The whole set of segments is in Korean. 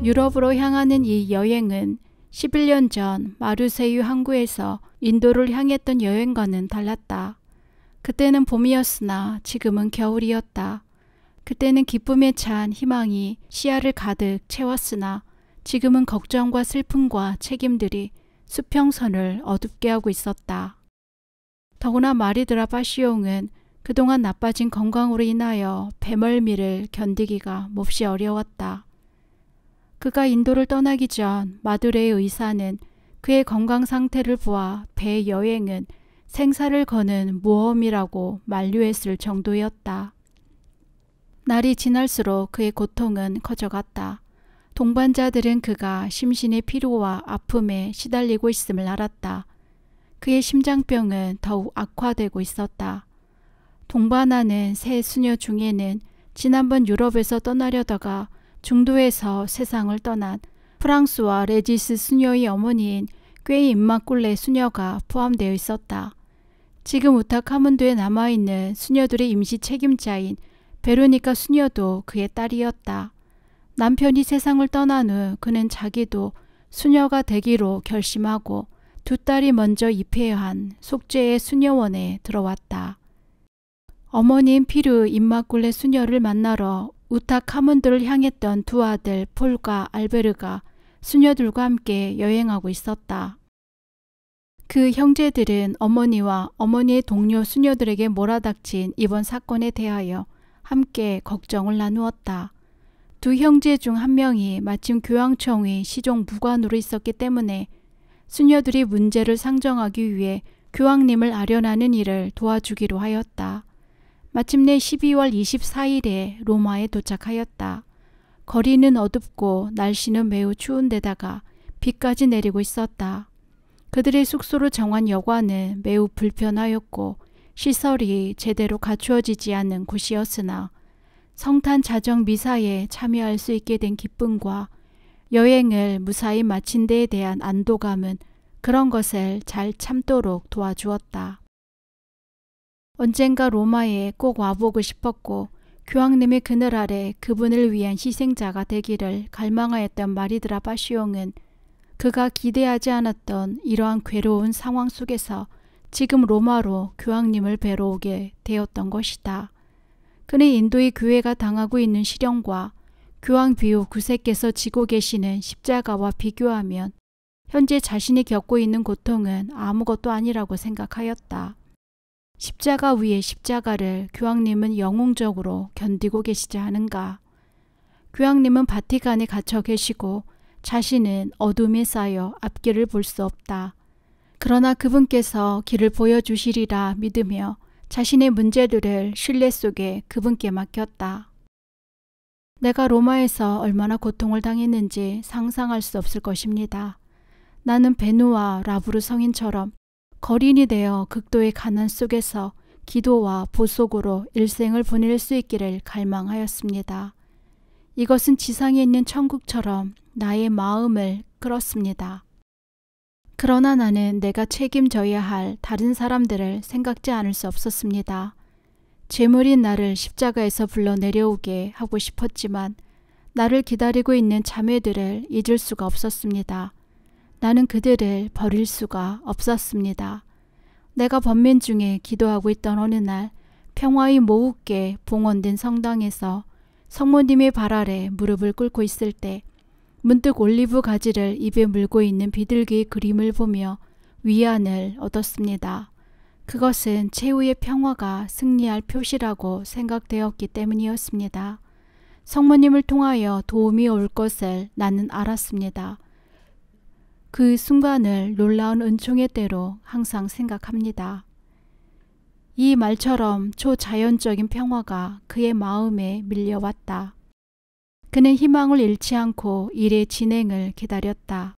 유럽으로 향하는 이 여행은 11년 전 마르세유 항구에서 인도를 향했던 여행과는 달랐다. 그때는 봄이었으나 지금은 겨울이었다. 그때는 기쁨에 찬 희망이 시야를 가득 채웠으나 지금은 걱정과 슬픔과 책임들이 수평선을 어둡게 하고 있었다. 더구나 마리드라 파시옹은 그동안 나빠진 건강으로 인하여 배멀미를 견디기가 몹시 어려웠다. 그가 인도를 떠나기 전 마두레의 의사는 그의 건강 상태를 보아 배 여행은 생사를 거는 모험이라고 만류했을 정도였다. 날이 지날수록 그의 고통은 커져갔다. 동반자들은 그가 심신의 피로와 아픔에 시달리고 있음을 알았다. 그의 심장병은 더욱 악화되고 있었다. 동반하는 세 수녀 중에는 지난번 유럽에서 떠나려다가 중도에서 세상을 떠난 프랑스와 레지스 수녀의 어머니인 꾀이 임마꿀레 수녀가 포함되어 있었다. 지금 우타카문도에 남아있는 수녀들의 임시 책임자인 베로니카 수녀도 그의 딸이었다. 남편이 세상을 떠난 후 그는 자기도 수녀가 되기로 결심하고 두 딸이 먼저 입회한 속죄의 수녀원에 들어왔다. 어머니인 피르 임마꿀레 수녀를 만나러 우타카문도를 향했던 두 아들 폴과 알베르가 수녀들과 함께 여행하고 있었다. 그 형제들은 어머니와 어머니의 동료 수녀들에게 몰아닥친 이번 사건에 대하여 함께 걱정을 나누었다. 두 형제 중 한 명이 마침 교황청의 시종 무관으로 있었기 때문에 수녀들이 문제를 상정하기 위해 교황님을 아련하는 일을 도와주기로 하였다. 마침내 12월 24일에 로마에 도착하였다. 거리는 어둡고 날씨는 매우 추운 데다가 비까지 내리고 있었다. 그들의 숙소로 정한 여관은 매우 불편하였고 시설이 제대로 갖추어지지 않은 곳이었으나 성탄 자정 미사에 참여할 수 있게 된 기쁨과 여행을 무사히 마친 데에 대한 안도감은 그런 것을 잘 참도록 도와주었다. 언젠가 로마에 꼭 와보고 싶었고 교황님의 그늘 아래 그분을 위한 희생자가 되기를 갈망하였던 마리드라 파시옹은 그가 기대하지 않았던 이러한 괴로운 상황 속에서 지금 로마로 교황님을 뵈러 오게 되었던 것이다. 그는 인도의 교회가 당하고 있는 시련과 교황 비오 9세께서 지고 계시는 십자가와 비교하면 현재 자신이 겪고 있는 고통은 아무것도 아니라고 생각하였다. 십자가 위에 십자가를 교황님은 영웅적으로 견디고 계시지 않은가. 교황님은 바티칸에 갇혀 계시고 자신은 어둠에 쌓여 앞길을 볼 수 없다. 그러나 그분께서 길을 보여주시리라 믿으며 자신의 문제들을 신뢰 속에 그분께 맡겼다. 내가 로마에서 얼마나 고통을 당했는지 상상할 수 없을 것입니다. 나는 베누와 라브르 성인처럼 거린이 되어 극도의 가난 속에서 기도와 보속으로 일생을 보낼 수 있기를 갈망하였습니다. 이것은 지상에 있는 천국처럼 나의 마음을 끌었습니다. 그러나 나는 내가 책임져야 할 다른 사람들을 생각지 않을 수 없었습니다. 죄물인 나를 십자가에서 불러 내려오게 하고 싶었지만 나를 기다리고 있는 자매들을 잊을 수가 없었습니다. 나는 그들을 버릴 수가 없었습니다. 내가 번민 중에 기도하고 있던 어느 날 평화의 모국계 봉헌된 성당에서 성모님의 발 아래 무릎을 꿇고 있을 때 문득 올리브 가지를 입에 물고 있는 비둘기의 그림을 보며 위안을 얻었습니다. 그것은 최후의 평화가 승리할 표시라고 생각되었기 때문이었습니다. 성모님을 통하여 도움이 올 것을 나는 알았습니다. 그 순간을 놀라운 은총의 때로 항상 생각합니다. 이 말처럼 초자연적인 평화가 그의 마음에 밀려왔다. 그는 희망을 잃지 않고 일의 진행을 기다렸다.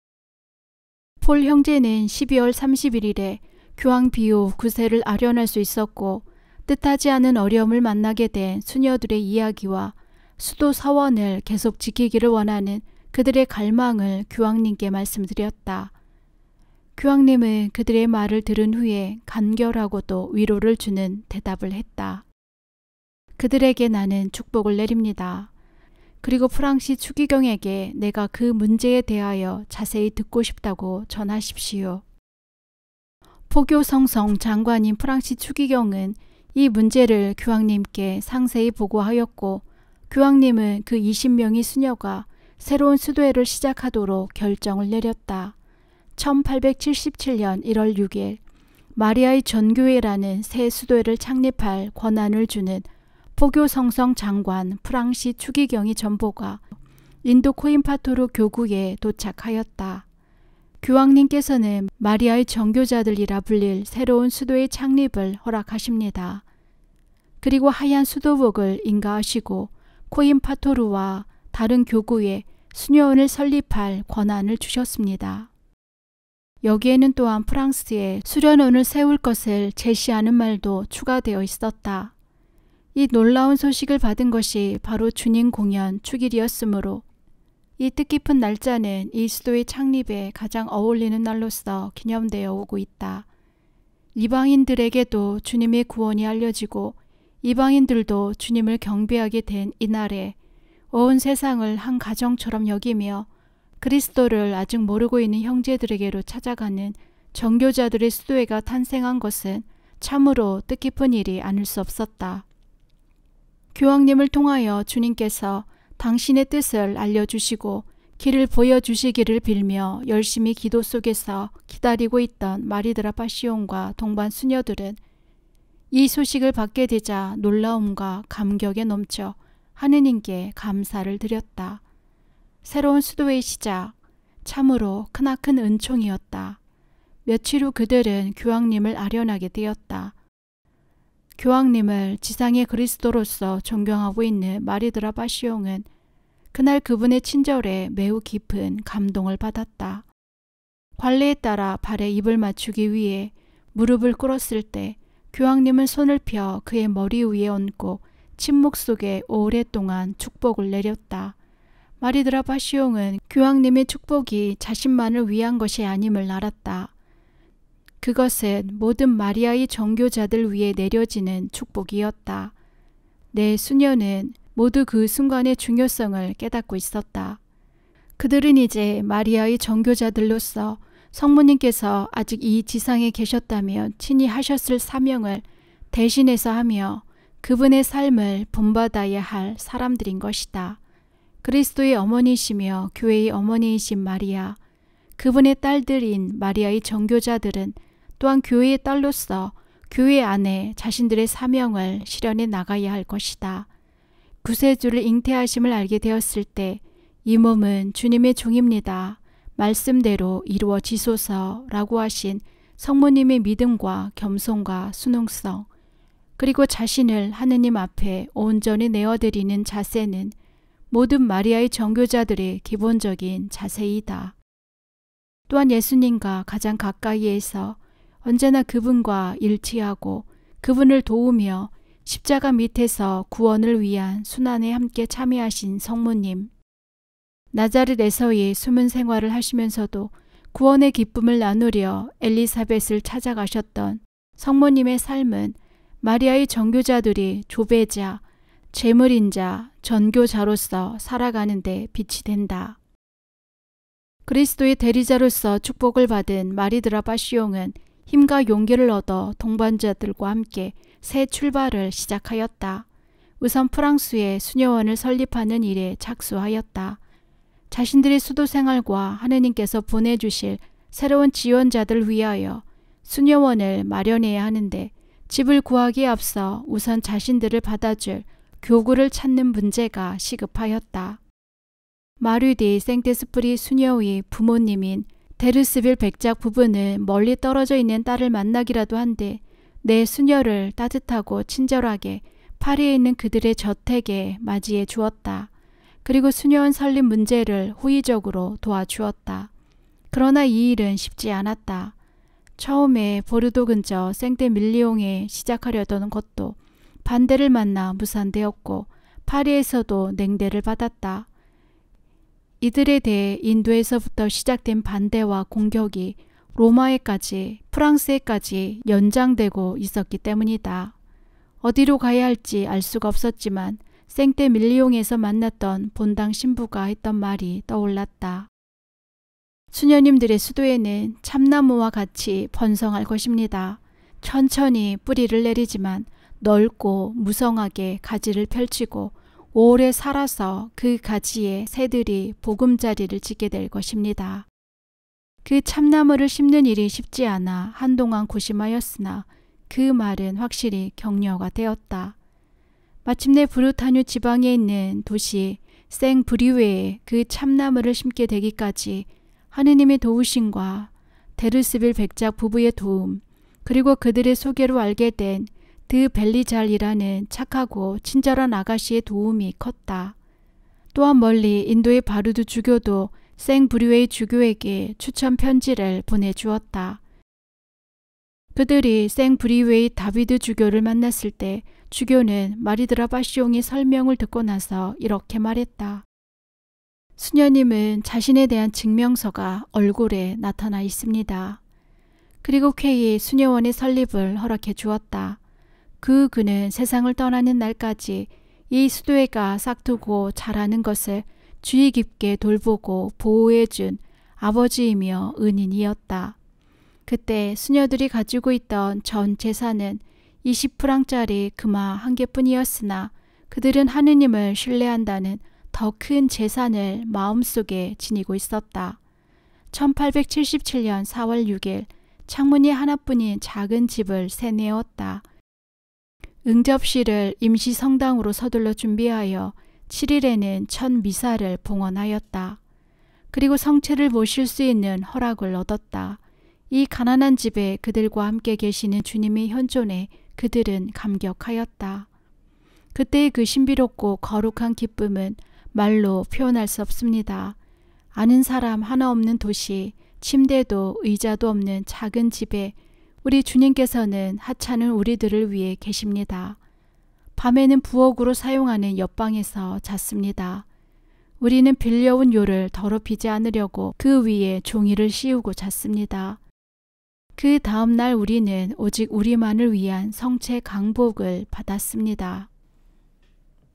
폴 형제는 12월 31일에 교황 비오 9세를 아련할 수 있었고 뜻하지 않은 어려움을 만나게 된 수녀들의 이야기와 수도 서원을 계속 지키기를 원하는 그들의 갈망을 교황님께 말씀드렸다. 교황님은 그들의 말을 들은 후에 간결하고도 위로를 주는 대답을 했다. 그들에게 나는 축복을 내립니다. 그리고 프랑시 추기경에게 내가 그 문제에 대하여 자세히 듣고 싶다고 전하십시오. 포교성성 장관인 프랑시 추기경은 이 문제를 교황님께 상세히 보고하였고 교황님은 그 20명의 수녀가 새로운 수도회를 시작하도록 결정을 내렸다. 1877년 1월 6일 마리아의 전교회라는 새 수도회를 창립할 권한을 주는 포교성성 장관 프랑시 추기경의 전보가 인도 코임파토르 교구에 도착하였다. 교황님께서는 마리아의 정교자들이라 불릴 새로운 수도의 창립을 허락하십니다. 그리고 하얀 수도복을 인가하시고 코임파토르와 다른 교구에 수녀원을 설립할 권한을 주셨습니다. 여기에는 또한 프랑스에 수련원을 세울 것을 제시하는 말도 추가되어 있었다. 이 놀라운 소식을 받은 것이 바로 주님 공연 축일이었으므로 이 뜻깊은 날짜는 이 수도의 창립에 가장 어울리는 날로서 기념되어 오고 있다. 이방인들에게도 주님의 구원이 알려지고 이방인들도 주님을 경배하게 된 이날에 온 세상을 한 가정처럼 여기며 그리스도를 아직 모르고 있는 형제들에게로 찾아가는 정교자들의 수도회가 탄생한 것은 참으로 뜻깊은 일이 아닐 수 없었다. 교황님을 통하여 주님께서 당신의 뜻을 알려주시고 길을 보여주시기를 빌며 열심히 기도 속에서 기다리고 있던 마리드라 파시온과 동반 수녀들은 이 소식을 받게 되자 놀라움과 감격에 넘쳐 하느님께 감사를 드렸다. 새로운 수도의 시작, 참으로 크나큰 은총이었다. 며칠 후 그들은 교황님을 아련하게 되었다. 교황님을 지상의 그리스도로서 존경하고 있는 마리드라 파시옹은 그날 그분의 친절에 매우 깊은 감동을 받았다. 관례에 따라 발에 입을 맞추기 위해 무릎을 꿇었을 때 교황님은 손을 펴 그의 머리 위에 얹고 침묵 속에 오랫동안 축복을 내렸다. 마리드라 파시옹은 교황님의 축복이 자신만을 위한 것이 아님을 알았다. 그것은 모든 마리아의 정교자들 위에 내려지는 축복이었다. 내 수녀는 모두 그 순간의 중요성을 깨닫고 있었다. 그들은 이제 마리아의 정교자들로서 성모님께서 아직 이 지상에 계셨다면 친히 하셨을 사명을 대신해서 하며 그분의 삶을 본받아야 할 사람들인 것이다. 그리스도의 어머니이시며 교회의 어머니이신 마리아, 그분의 딸들인 마리아의 정교자들은 또한 교회의 딸로서 교회 안에 자신들의 사명을 실현해 나가야 할 것이다. 구세주를 잉태하심을 알게 되었을 때 이 몸은 주님의 종입니다. 말씀대로 이루어지소서라고 하신 성모님의 믿음과 겸손과 순응성, 그리고 자신을 하느님 앞에 온전히 내어드리는 자세는 모든 마리아의 정교자들의 기본적인 자세이다. 또한 예수님과 가장 가까이에서 언제나 그분과 일치하고 그분을 도우며 십자가 밑에서 구원을 위한 순환에 함께 참여하신 성모님, 나자렛에서의 숨은 생활을 하시면서도 구원의 기쁨을 나누려 엘리사벳을 찾아가셨던 성모님의 삶은 마리아의 정교자들이 조배자, 제물인자, 전교자로서 살아가는 데 빛이 된다. 그리스도의 대리자로서 축복을 받은 마리드라 파시옹은 힘과 용기를 얻어 동반자들과 함께 새 출발을 시작하였다. 우선 프랑스에 수녀원을 설립하는 일에 착수하였다. 자신들의 수도 생활과 하느님께서 보내주실 새로운 지원자들 위하여 수녀원을 마련해야 하는데 집을 구하기에 앞서 우선 자신들을 받아줄 교구를 찾는 문제가 시급하였다. 마르디 생테스프리 수녀의 부모님인 데르스빌 백작 부부는 멀리 떨어져 있는 딸을 만나기라도 한데 내 수녀를 따뜻하고 친절하게 파리에 있는 그들의 저택에 맞이해 주었다. 그리고 수녀원 설립 문제를 호의적으로 도와주었다. 그러나 이 일은 쉽지 않았다. 처음에 보르도 근처 생떼밀리옹에 시작하려던 것도 반대를 만나 무산되었고 파리에서도 냉대를 받았다. 이들에 대해 인도에서부터 시작된 반대와 공격이 로마에까지, 프랑스에까지 연장되고 있었기 때문이다. 어디로 가야 할지 알 수가 없었지만 생떼 밀리옹에서 만났던 본당 신부가 했던 말이 떠올랐다. 수녀님들의 수도에는 참나무와 같이 번성할 것입니다. 천천히 뿌리를 내리지만 넓고 무성하게 가지를 펼치고 오래 살아서 그 가지에 새들이 보금자리를 짓게 될 것입니다. 그 참나무를 심는 일이 쉽지 않아 한동안 고심하였으나 그 말은 확실히 격려가 되었다. 마침내 브르타뉴 지방에 있는 도시 생브리웨에 그 참나무를 심게 되기까지 하느님의 도우심과 데르스빌 백작 부부의 도움, 그리고 그들의 소개로 알게 된 드 벨리잘이라는 착하고 친절한 아가씨의 도움이 컸다. 또한 멀리 인도의 바르두 주교도 생브리웨이 주교에게 추천 편지를 보내주었다. 그들이 생브리웨이 다비드 주교를 만났을 때 주교는 마리드라 바시옹의 설명을 듣고 나서 이렇게 말했다. 수녀님은 자신에 대한 증명서가 얼굴에 나타나 있습니다. 그리고 쾌히 수녀원의 설립을 허락해 주었다. 그는 세상을 떠나는 날까지 이 수도회가 싹트고 자라는 것을 주의 깊게 돌보고 보호해준 아버지이며 은인이었다. 그때 수녀들이 가지고 있던 전 재산은 20프랑짜리 금화 한 개뿐이었으나 그들은 하느님을 신뢰한다는 더 큰 재산을 마음속에 지니고 있었다. 1877년 4월 6일 창문이 하나뿐인 작은 집을 세내었다. 응접실을 임시 성당으로 서둘러 준비하여 7일에는 첫 미사를 봉헌하였다. 그리고 성체를 모실 수 있는 허락을 얻었다. 이 가난한 집에 그들과 함께 계시는 주님의 현존에 그들은 감격하였다. 그때의 그 신비롭고 거룩한 기쁨은 말로 표현할 수 없습니다. 아는 사람 하나 없는 도시, 침대도 의자도 없는 작은 집에 우리 주님께서는 하찮은 우리들을 위해 계십니다. 밤에는 부엌으로 사용하는 옆방에서 잤습니다. 우리는 빌려온 요를 더럽히지 않으려고 그 위에 종이를 씌우고 잤습니다. 그 다음 날 우리는 오직 우리만을 위한 성체 강복을 받았습니다.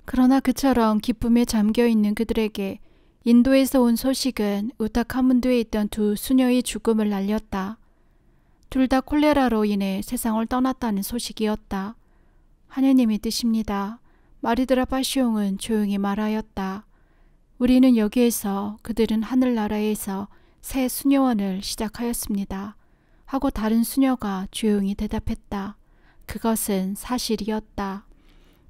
그러나 그처럼 기쁨에 잠겨있는 그들에게 인도에서 온 소식은 우타카문두에 있던 두 수녀의 죽음을 알렸다. 둘 다 콜레라로 인해 세상을 떠났다는 소식이었다. 하느님의 뜻입니다. 마리드라 바시옹은 조용히 말하였다. 우리는 여기에서 그들은 하늘나라에서 새 수녀원을 시작하였습니다. 하고 다른 수녀가 조용히 대답했다. 그것은 사실이었다.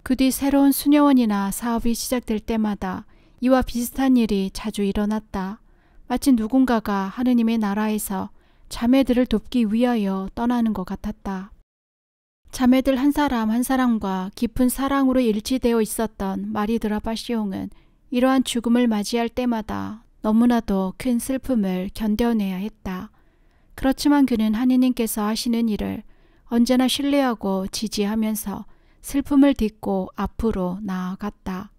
그 뒤 새로운 수녀원이나 사업이 시작될 때마다 이와 비슷한 일이 자주 일어났다. 마치 누군가가 하느님의 나라에서 자매들을 돕기 위하여 떠나는 것 같았다. 자매들 한 사람 한 사람과 깊은 사랑으로 일치되어 있었던 마리드라 바시옹은 이러한 죽음을 맞이할 때마다 너무나도 큰 슬픔을 견뎌내야 했다. 그렇지만 그는 하느님께서 하시는 일을 언제나 신뢰하고 지지하면서 슬픔을 딛고 앞으로 나아갔다.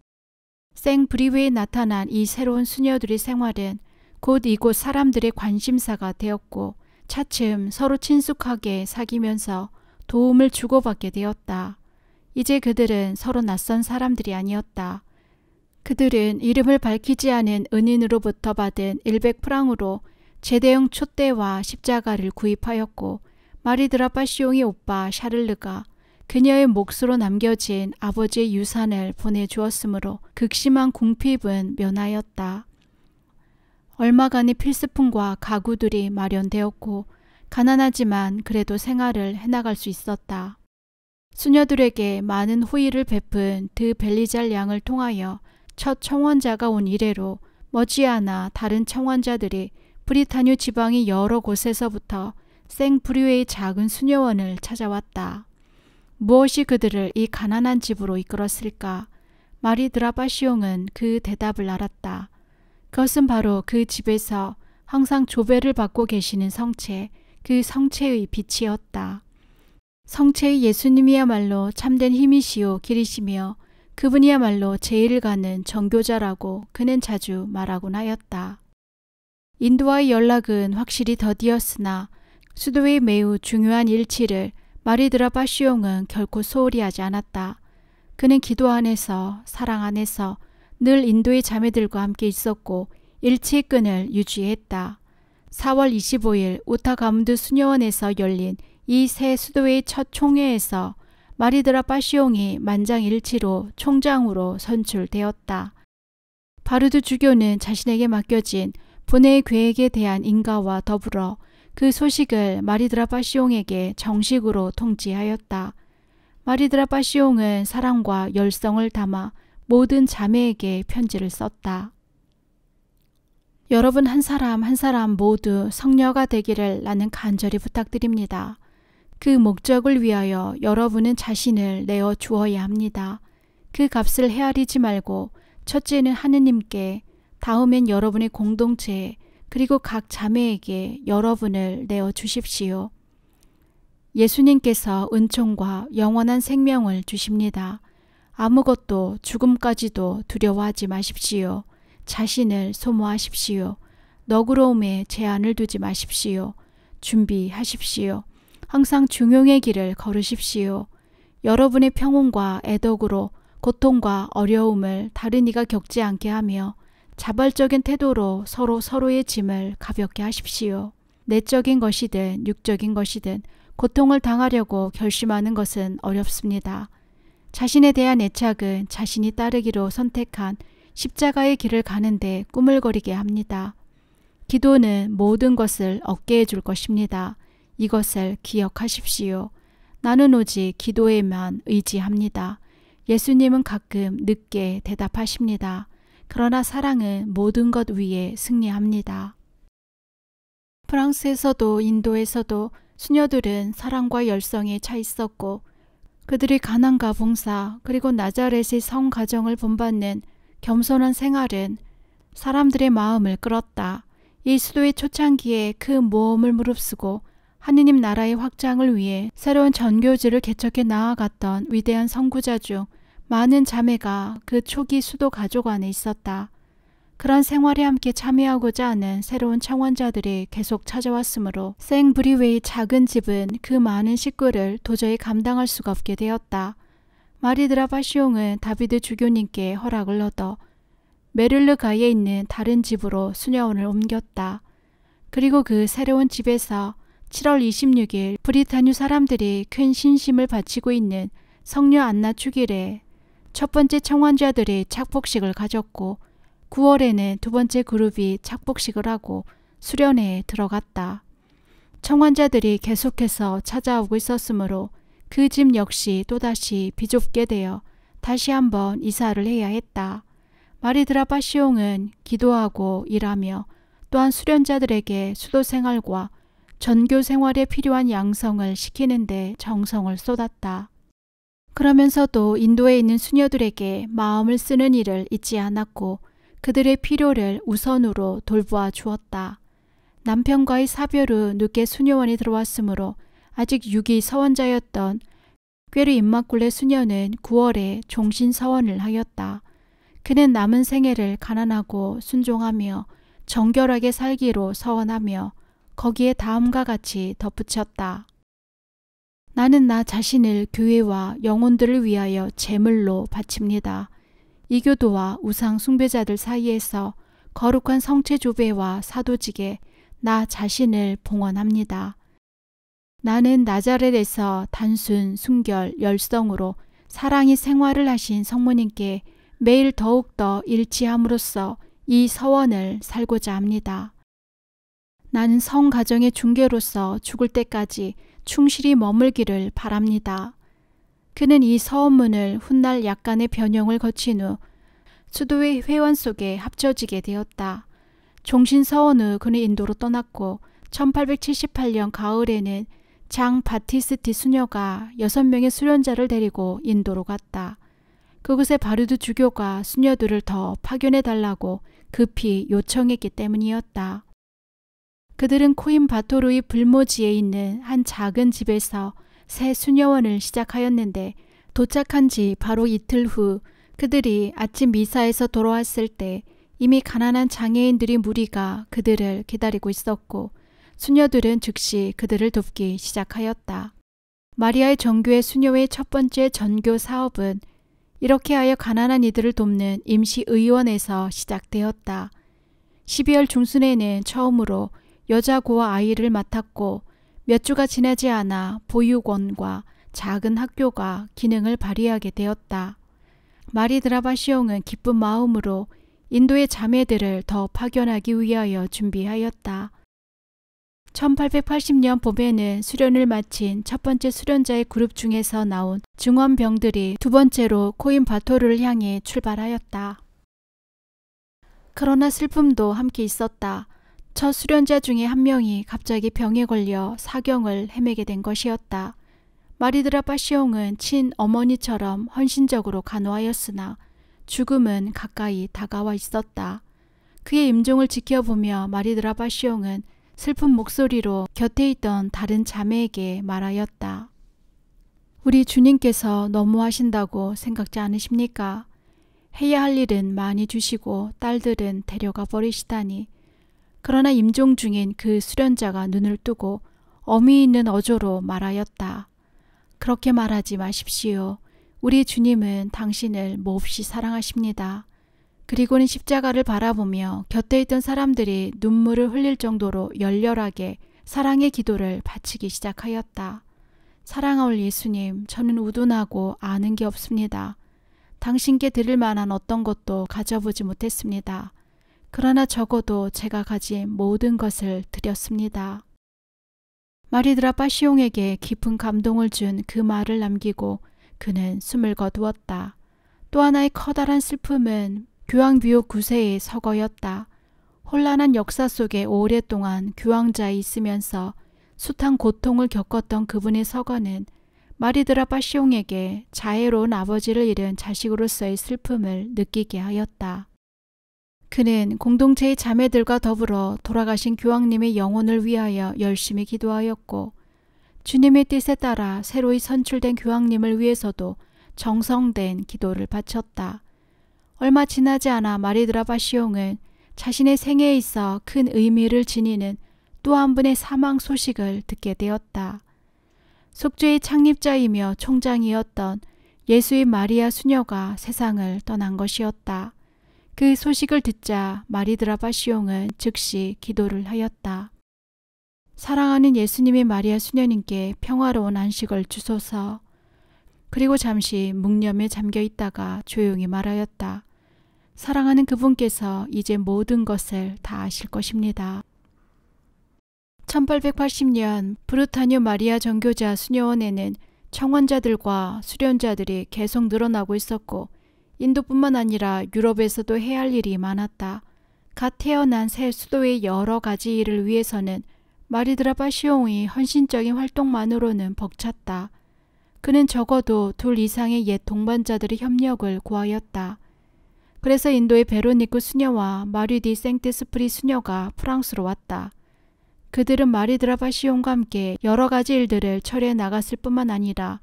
생브리웨이에 나타난 이 새로운 수녀들의 생활은 곧 이곳 사람들의 관심사가 되었고 차츰 서로 친숙하게 사귀면서 도움을 주고받게 되었다. 이제 그들은 서로 낯선 사람들이 아니었다. 그들은 이름을 밝히지 않은 은인으로부터 받은 100프랑으로 제대형 촛대와 십자가를 구입하였고 마리드라 바시옹의 오빠 샤를르가 그녀의 몫으로 남겨진 아버지의 유산을 보내주었으므로 극심한 궁핍은 면하였다. 얼마간의 필수품과 가구들이 마련되었고 가난하지만 그래도 생활을 해나갈 수 있었다. 수녀들에게 많은 호의를 베푼 드 벨리잘 양을 통하여 첫 청원자가 온 이래로 머지않아 다른 청원자들이 브리타뉴 지방의 여러 곳에서부터 생브리웨이 작은 수녀원을 찾아왔다. 무엇이 그들을 이 가난한 집으로 이끌었을까? 마리드라 바시옹은 그 대답을 알았다. 그것은 바로 그 집에서 항상 조배를 받고 계시는 성체, 그 성체의 빛이었다. 성체의 예수님이야말로 참된 힘이시오 길이시며 그분이야말로 제일 가는 정교자라고 그는 자주 말하곤 하였다. 인도와의 연락은 확실히 더디었으나 수도의 매우 중요한 일치를 마리드라 바시옹은 결코 소홀히 하지 않았다. 그는 기도 안에서, 사랑 안에서 늘 인도의 자매들과 함께 있었고 일치의 끈을 유지했다. 4월 25일 우타가문드 수녀원에서 열린 이 새 수도의 첫 총회에서 마리드라 파시옹이 만장일치로 총장으로 선출되었다. 바르두 주교는 자신에게 맡겨진 분해의 계획에 대한 인가와 더불어 그 소식을 마리드라 파시옹에게 정식으로 통지하였다. 마리드라 파시옹은 사랑과 열성을 담아 모든 자매에게 편지를 썼다. 여러분 한 사람 한 사람 모두 성녀가 되기를 나는 간절히 부탁드립니다. 그 목적을 위하여 여러분은 자신을 내어 주어야 합니다. 그 값을 헤아리지 말고 첫째는 하느님께, 다음엔 여러분의 공동체에, 그리고 각 자매에게 여러분을 내어 주십시오. 예수님께서 은총과 영원한 생명을 주십니다. 아무것도 죽음까지도 두려워하지 마십시오. 자신을 소모하십시오. 너그러움에 제한을 두지 마십시오. 준비하십시오. 항상 중용의 길을 걸으십시오. 여러분의 평온과 애덕으로 고통과 어려움을 다른 이가 겪지 않게 하며 자발적인 태도로 서로의 짐을 가볍게 하십시오. 내적인 것이든 육적인 것이든 고통을 당하려고 결심하는 것은 어렵습니다. 자신에 대한 애착은 자신이 따르기로 선택한 십자가의 길을 가는데 꾸물거리게 합니다. 기도는 모든 것을 얻게 해줄 것입니다. 이것을 기억하십시오. 나는 오직 기도에만 의지합니다. 예수님은 가끔 늦게 대답하십니다. 그러나 사랑은 모든 것 위에 승리합니다. 프랑스에서도 인도에서도 수녀들은 사랑과 열성에 차 있었고 그들의 가난과 봉사 그리고 나자렛의 성 가정을 본받는 겸손한 생활은 사람들의 마음을 끌었다. 이 수도의 초창기에 그 모험을 무릅쓰고 하느님 나라의 확장을 위해 새로운 전교지를 개척해 나아갔던 위대한 선구자 중 많은 자매가 그 초기 수도 가족 안에 있었다. 그런 생활에 함께 참여하고자 하는 새로운 청원자들이 계속 찾아왔으므로 생브리웨이 작은 집은 그 많은 식구를 도저히 감당할 수가 없게 되었다. 마리드라 파시옹은 다비드 주교님께 허락을 얻어 메를르가에 있는 다른 집으로 수녀원을 옮겼다. 그리고 그 새로운 집에서 7월 26일 브리타뉴 사람들이 큰 신심을 바치고 있는 성녀 안나 축일에 첫 번째 청원자들이 착복식을 가졌고 9월에는 두 번째 그룹이 착복식을 하고 수련회에 들어갔다. 청원자들이 계속해서 찾아오고 있었으므로 그 집 역시 또다시 비좁게 되어 다시 한번 이사를 해야 했다. 마리드라 파시옹은 기도하고 일하며 또한 수련자들에게 수도 생활과 전교 생활에 필요한 양성을 시키는데 정성을 쏟았다. 그러면서도 인도에 있는 수녀들에게 마음을 쓰는 일을 잊지 않았고 그들의 필요를 우선으로 돌보아 주었다. 남편과의 사별 후 늦게 수녀원에 들어왔으므로 아직 유기 서원자였던 꾀르 임마꿀레 수녀는 9월에 종신 서원을 하였다. 그는 남은 생애를 가난하고 순종하며 정결하게 살기로 서원하며 거기에 다음과 같이 덧붙였다. 나는 나 자신을 교회와 영혼들을 위하여 제물로 바칩니다. 이교도와 우상 숭배자들 사이에서 거룩한 성체 조배와 사도직에 나 자신을 봉헌합니다. 나는 나자렛에서 단순, 순결, 열성으로 사랑이 생활을 하신 성모님께 매일 더욱더 일치함으로써 이 서원을 살고자 합니다. 나는 성가정의 중개로서 죽을 때까지 충실히 머물기를 바랍니다. 그는 이 서원문을 훗날 약간의 변형을 거친 후 수도의 회원 속에 합쳐지게 되었다. 종신 서원 후 그는 인도로 떠났고 1878년 가을에는 장 바티스티 수녀가 6명의 수련자를 데리고 인도로 갔다. 그곳에 바르두 주교가 수녀들을 더 파견해달라고 급히 요청했기 때문이었다. 그들은 코임바토르의 불모지에 있는 한 작은 집에서 새 수녀원을 시작하였는데 도착한 지 바로 이틀 후 그들이 아침 미사에서 돌아왔을 때 이미 가난한 장애인들의 무리가 그들을 기다리고 있었고 수녀들은 즉시 그들을 돕기 시작하였다. 마리아의 정교회 수녀회 첫 번째 전교 사업은 이렇게 하여 가난한 이들을 돕는 임시의원에서 시작되었다. 12월 중순에는 처음으로 여자 고아 아이를 맡았고 몇 주가 지나지 않아 보육원과 작은 학교가 기능을 발휘하게 되었다. 마리드라바시옹은 기쁜 마음으로 인도의 자매들을 더 파견하기 위하여 준비하였다. 1880년 봄에는 수련을 마친 첫 번째 수련자의 그룹 중에서 나온 증원병들이 두 번째로 코임바토르를 향해 출발하였다. 그러나 슬픔도 함께 있었다. 첫 수련자 중에 한 명이 갑자기 병에 걸려 사경을 헤매게 된 것이었다. 마리드라바시옹은 친어머니처럼 헌신적으로 간호하였으나 죽음은 가까이 다가와 있었다. 그의 임종을 지켜보며 마리드라바시옹은 슬픈 목소리로 곁에 있던 다른 자매에게 말하였다. 우리 주님께서 너무하신다고 생각지 않으십니까? 해야 할 일은 많이 주시고 딸들은 데려가 버리시다니. 그러나 임종 중인 그 수련자가 눈을 뜨고 어미 있는 어조로 말하였다. 그렇게 말하지 마십시오. 우리 주님은 당신을 몹시 사랑하십니다. 그리고는 십자가를 바라보며 곁에 있던 사람들이 눈물을 흘릴 정도로 열렬하게 사랑의 기도를 바치기 시작하였다. 사랑하올 예수님, 저는 우둔하고 아는 게 없습니다. 당신께 드릴 만한 어떤 것도 가져보지 못했습니다. 그러나 적어도 제가 가진 모든 것을 드렸습니다. 마리드라바시옹에게 깊은 감동을 준 그 말을 남기고 그는 숨을 거두었다. 또 하나의 커다란 슬픔은 교황비옥 9세의 서거였다. 혼란한 역사 속에 오랫동안 교황자에 있으면서 숱한 고통을 겪었던 그분의 서거는 마리드라바시옹에게 자애로운 아버지를 잃은 자식으로서의 슬픔을 느끼게 하였다. 그는 공동체의 자매들과 더불어 돌아가신 교황님의 영혼을 위하여 열심히 기도하였고 주님의 뜻에 따라 새로이 선출된 교황님을 위해서도 정성된 기도를 바쳤다. 얼마 지나지 않아 마리드라바시옹은 자신의 생애에 있어 큰 의미를 지니는 또 한 분의 사망 소식을 듣게 되었다. 속죄의 창립자이며 총장이었던 예수의 마리아 수녀가 세상을 떠난 것이었다. 그 소식을 듣자 마리드라바시옹은 즉시 기도를 하였다. 사랑하는 예수님의 마리아 수녀님께 평화로운 안식을 주소서. 그리고 잠시 묵념에 잠겨 있다가 조용히 말하였다. 사랑하는 그분께서 이제 모든 것을 다 아실 것입니다. 1880년 브루타뉴 마리아 정교자 수녀원에는 청원자들과 수련자들이 계속 늘어나고 있었고 인도뿐만 아니라 유럽에서도 해야 할 일이 많았다. 갓 태어난 새 수도의 여러 가지 일을 위해서는 마리드라바시옹의 헌신적인 활동만으로는 벅찼다. 그는 적어도 2 이상의 옛 동반자들의 협력을 구하였다. 그래서 인도의 베로니크 수녀와 마리 디 생트스프리 수녀가 프랑스로 왔다. 그들은 마리드라바시옹과 함께 여러 가지 일들을 처리해 나갔을 뿐만 아니라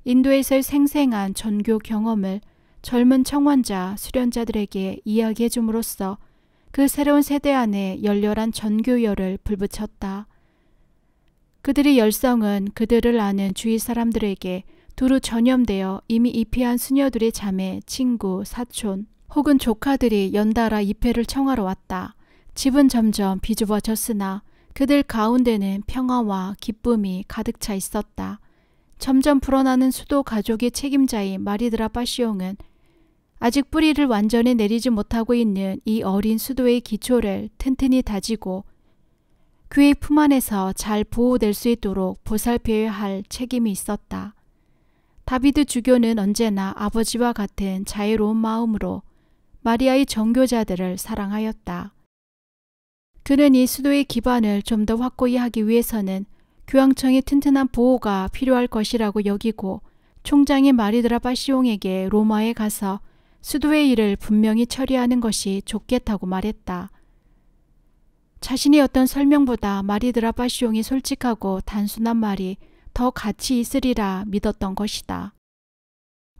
인도에서의 생생한 전교 경험을 젊은 청원자, 수련자들에게 이야기해 줌으로써 그 새로운 세대 안에 열렬한 전교열을 불붙였다. 그들의 열성은 그들을 아는 주위 사람들에게 두루 전염되어 이미 입회한 수녀들의 자매, 친구, 사촌 혹은 조카들이 연달아 입회를 청하러 왔다. 집은 점점 비좁아졌으나 그들 가운데는 평화와 기쁨이 가득 차 있었다. 점점 불어나는 수도 가족의 책임자인 마리드라바시옹은 아직 뿌리를 완전히 내리지 못하고 있는 이 어린 수도의 기초를 튼튼히 다지고 그의 품 안에서 잘 보호될 수 있도록 보살펴야 할 책임이 있었다. 다비드 주교는 언제나 아버지와 같은 자유로운 마음으로 마리아의 정교자들을 사랑하였다. 그는 이 수도의 기반을 좀 더 확고히 하기 위해서는 교황청의 튼튼한 보호가 필요할 것이라고 여기고 총장인 마리드라바시옹에게 로마에 가서 수도의 일을 분명히 처리하는 것이 좋겠다고 말했다. 자신의 어떤 설명보다 마리드라바시옹이 솔직하고 단순한 말이 더 가치 있으리라 믿었던 것이다.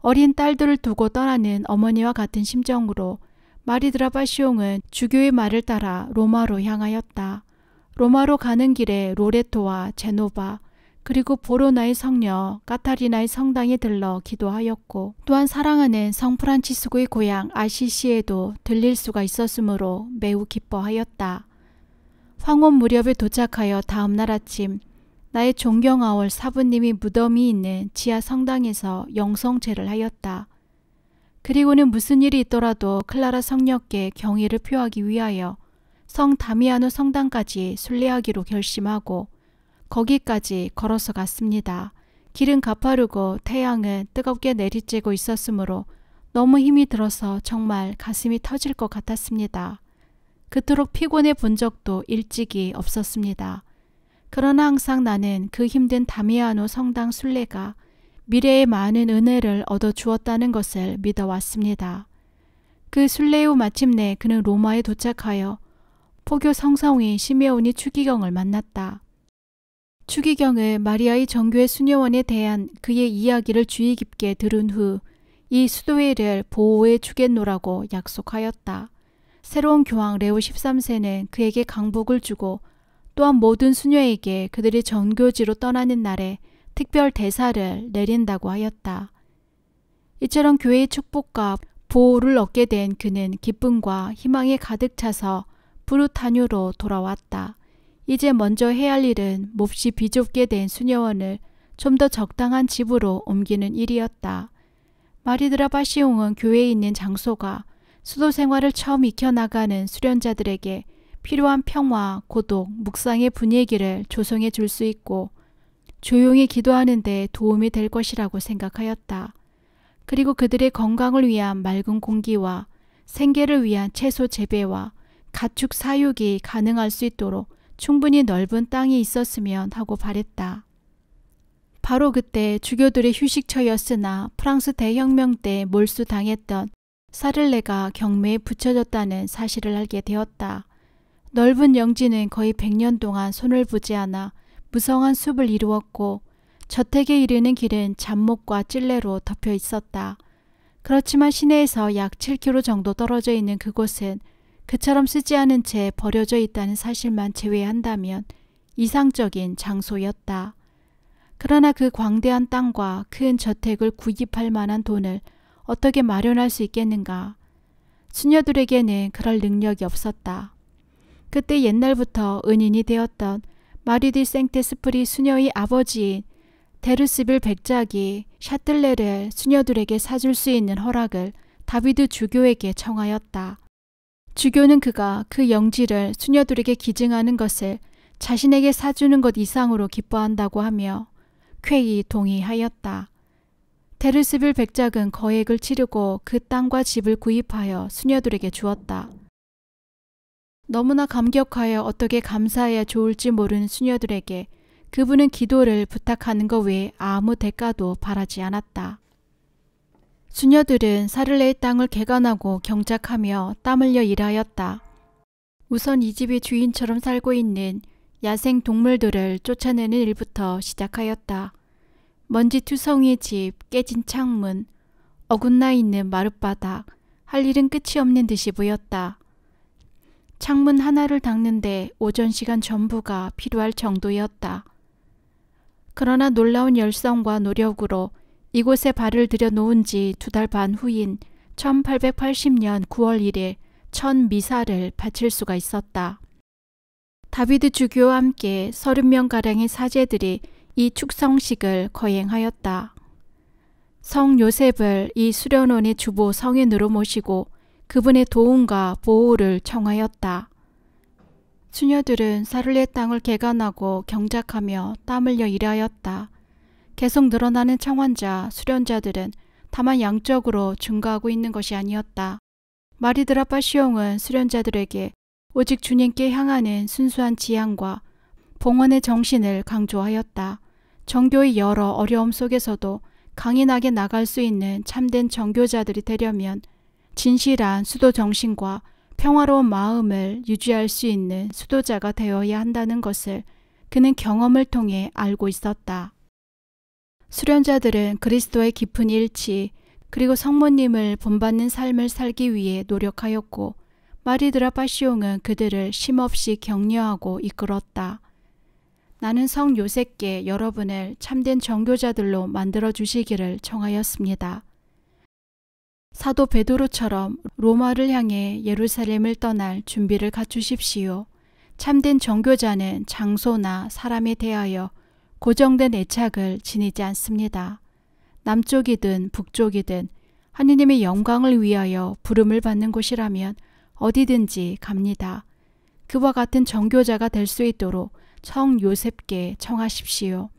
어린 딸들을 두고 떠나는 어머니와 같은 심정으로 마리드라바시옹은 주교의 말을 따라 로마로 향하였다. 로마로 가는 길에 로레토와 제노바 그리고 보로나의 성녀 까타리나의 성당에 들러 기도하였고 또한 사랑하는 성 프란치스코의 고향 아시시에도 들릴 수가 있었으므로 매우 기뻐하였다. 황혼 무렵에 도착하여 다음날 아침 나의 존경하올 사부님이 무덤이 있는 지하 성당에서 영성제를 하였다. 그리고는 무슨 일이 있더라도 클라라 성녀께 경의를 표하기 위하여 성 다미아노 성당까지 순례하기로 결심하고 거기까지 걸어서 갔습니다. 길은 가파르고 태양은 뜨겁게 내리쬐고 있었으므로 너무 힘이 들어서 정말 가슴이 터질 것 같았습니다. 그토록 피곤해 본 적도 일찍이 없었습니다. 그러나 항상 나는 그 힘든 다미아노 성당 순례가 미래에 많은 은혜를 얻어 주었다는 것을 믿어왔습니다. 그 순례 후 마침내 그는 로마에 도착하여 포교 성성인 시메온이 추기경을 만났다. 추기경은 마리아의 정교회 수녀원에 대한 그의 이야기를 주의 깊게 들은 후 이 수도회를 보호해 주겠노라고 약속하였다. 새로운 교황 레오 13세는 그에게 강복을 주고 또한 모든 수녀에게 그들이 전교지로 떠나는 날에 특별 대사를 내린다고 하였다. 이처럼 교회의 축복과 보호를 얻게 된 그는 기쁨과 희망에 가득 차서 브루타뉴로 돌아왔다. 이제 먼저 해야 할 일은 몹시 비좁게 된 수녀원을 좀 더 적당한 집으로 옮기는 일이었다. 마리드라 바시옹은 교회에 있는 장소가 수도 생활을 처음 익혀나가는 수련자들에게 필요한 평화, 고독, 묵상의 분위기를 조성해 줄 수 있고 조용히 기도하는 데 도움이 될 것이라고 생각하였다. 그리고 그들의 건강을 위한 맑은 공기와 생계를 위한 채소 재배와 가축 사육이 가능할 수 있도록 충분히 넓은 땅이 있었으면 하고 바랬다. 바로 그때 주교들의 휴식처였으나 프랑스 대혁명 때 몰수당했던 사를레가 경매에 붙여졌다는 사실을 알게 되었다. 넓은 영지는 거의 100년 동안 손을 보지 않아 무성한 숲을 이루었고 저택에 이르는 길은 잡목과 찔레로 덮여 있었다. 그렇지만 시내에서 약 7km 정도 떨어져 있는 그곳은 그처럼 쓰지 않은 채 버려져 있다는 사실만 제외한다면 이상적인 장소였다. 그러나 그 광대한 땅과 큰 저택을 구입할 만한 돈을 어떻게 마련할 수 있겠는가? 수녀들에게는 그럴 능력이 없었다. 그때 옛날부터 은인이 되었던 마리디 생테스프리 수녀의 아버지인 데르스빌 백작이 샤틀레를 수녀들에게 사줄 수 있는 허락을 다비드 주교에게 청하였다. 주교는 그가 그 영지를 수녀들에게 기증하는 것을 자신에게 사주는 것 이상으로 기뻐한다고 하며 쾌히 동의하였다. 데르스빌 백작은 거액을 치르고 그 땅과 집을 구입하여 수녀들에게 주었다. 너무나 감격하여 어떻게 감사해야 좋을지 모르는 수녀들에게 그분은 기도를 부탁하는 것 외에 아무 대가도 바라지 않았다. 수녀들은 사를레의 땅을 개간하고 경작하며 땀 흘려 일하였다. 우선 이 집의 주인처럼 살고 있는 야생 동물들을 쫓아내는 일부터 시작하였다. 먼지투성이의 집, 깨진 창문, 어긋나 있는 마룻바닥, 할 일은 끝이 없는 듯이 보였다. 창문 하나를 닦는데 오전 시간 전부가 필요할 정도였다. 그러나 놀라운 열성과 노력으로 이곳에 발을 들여놓은 지 2달 반 후인 1880년 9월 1일 첫 미사를 바칠 수가 있었다. 다비드 주교와 함께 30명가량의 사제들이 이 축성식을 거행하였다. 성 요셉을 이 수련원의 주보 성인으로 모시고 그분의 도움과 보호를 청하였다. 수녀들은 사를레 땅을 개간하고 경작하며 땀 흘려 일하였다. 계속 늘어나는 청환자, 수련자들은 다만 양적으로 증가하고 있는 것이 아니었다. 마리드라 파시옹은 수련자들에게 오직 주님께 향하는 순수한 지향과 봉헌의 정신을 강조하였다. 정교의 여러 어려움 속에서도 강인하게 나갈 수 있는 참된 정교자들이 되려면 진실한 수도 정신과 평화로운 마음을 유지할 수 있는 수도자가 되어야 한다는 것을 그는 경험을 통해 알고 있었다. 수련자들은 그리스도의 깊은 일치 그리고 성모님을 본받는 삶을 살기 위해 노력하였고 마리드라 파시옹은 그들을 쉼없이 격려하고 이끌었다. 나는 성 요셉께 여러분을 참된 정교자들로 만들어 주시기를 청하였습니다. 사도 베드로처럼 로마를 향해 예루살렘을 떠날 준비를 갖추십시오. 참된 정교자는 장소나 사람에 대하여 고정된 애착을 지니지 않습니다. 남쪽이든 북쪽이든 하느님의 영광을 위하여 부름을 받는 곳이라면 어디든지 갑니다. 그와 같은 정교자가 될 수 있도록 성 요셉께 청하십시오.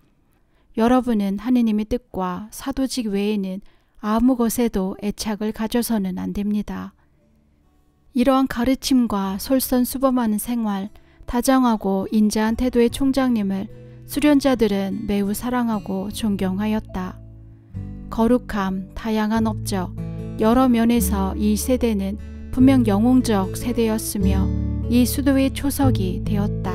여러분은 하느님의 뜻과 사도직 외에는 아무 것에도 애착을 가져서는 안 됩니다. 이러한 가르침과 솔선수범하는 생활, 다정하고 인자한 태도의 총장님을 수련자들은 매우 사랑하고 존경하였다. 거룩함, 다양한 업적, 여러 면에서 이 세대는 분명 영웅적 세대였으며 이 수도의 초석이 되었다.